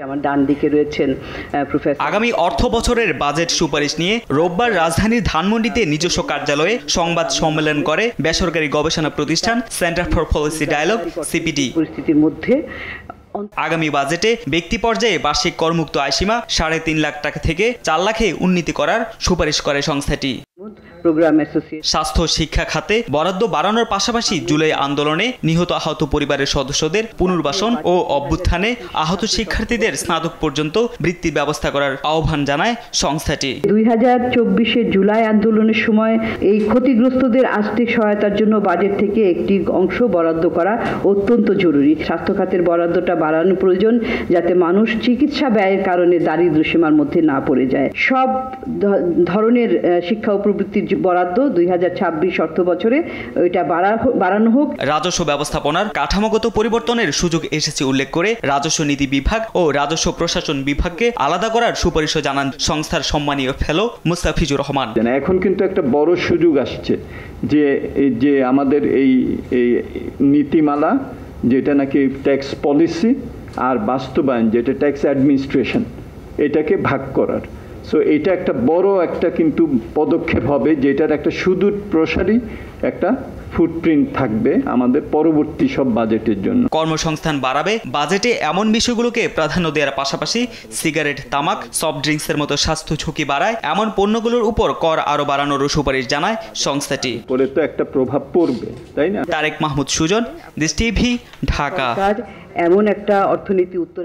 আমার ডান দিকে রয়েছেন প্রফেসর। আগামী অর্থ বছরের বাজেট সুপারিশ নিয়ে রোববার রাজধানীর ধানমন্ডিতে নিজস্ব কার্যালয়ে সংবাদ সম্মেলন করে বেসরকারি গবেষণা প্রতিষ্ঠান centre for policy dialogue CPD. পরিস্থিতির মধ্যে আগামী বাজেটে ব্যক্তি পর্যায়ে বার্ষিক করমুক্ত আয়সীমা 3.5 লাখ টাকা থেকে 4 লাখে উন্নীত করার সুপারিশ করে সংস্থাটি। স্বাস্থ্য শিক্ষা খাতে বরাদ্দ বাড়ানোর পাশাপাশি জুলাই আন্দোলনে নিহত আহত পরিবারের সদস্যদের পুনর্বাসন ও অভ্যুত্থানে আহত শিক্ষার্থীদের স্নাতক পর্যন্ত বৃত্তির ব্যবস্থা করার আহ্বান জানায় সংস্থাটি। 2024 জুলাই আন্দোলনের সময় এই ক্ষতিগ্রস্তদের আর্থিক সহায়তার জন্য বাজেট থেকে একটি অংশ বরাদ্দ করা অত্যন্ত জরুরি। স্বাস্থ্য খাতের বরাদ্দটা বাড়ানো প্রয়োজন, যাতে মানুষ চিকিৎসা ব্যয়ের কারণে দারিদ্র্য সীমার মধ্যে না পড়ে যায়। সব ধরনের শিক্ষা প্রবৃত্তির বরাদ্দ 2026 অর্থ বছরে ওইটা বাড়ানো হোক। রাজস্ব ব্যবস্থাপনার কাঠামোগত পরিবর্তনের সুযোগ এসেছে উল্লেখ করে রাজস্ব নীতি বিভাগ ও রাজস্ব প্রশাসন বিভাগকে আলাদা করার সুপারিশও জানান সংস্থার সম্মানীয় ফেলো মুস্তাফিজুর রহমান। এখন কিন্তু একটা বড় সুযোগ আসছে যে আমাদের এই নীতিমালা, যেটা নাকি ট্যাক্স পলিসি, আর বাস্তবায়ন যেটা ট্যাক্স অ্যাডমিনিস্ট্রেশন, এটাকে ভাগ করার। সো এটা একটা বড় একটা কিন্তু পদক্ষেপ হবে, যেটার একটা সুদূর প্রসারী একটা ফুটপ্রিন্ট থাকবে আমাদের পরবর্তী সব বাজেটের জন্য। কর্মসংস্থান বাড়াবে বাজেটে এমন বিষয়গুলোকে প্রাধান্য দেওয়ার পাশাপাশি সিগারেট, তামাক, সফট ড্রিঙ্কসের মতো স্বাস্থ্য ঝুঁকি বাড়ায় এমন পণ্যগুলোর উপর কর আরো বাড়ানোরও সুপারিশ জানায় সংস্থাটি। পরে তো একটা প্রভাব পড়বে, তাই না? তারেক মাহমুদ সুজন, দেশ টিভি, ঢাকা। এমন একটা অর্থনীতি উত্তর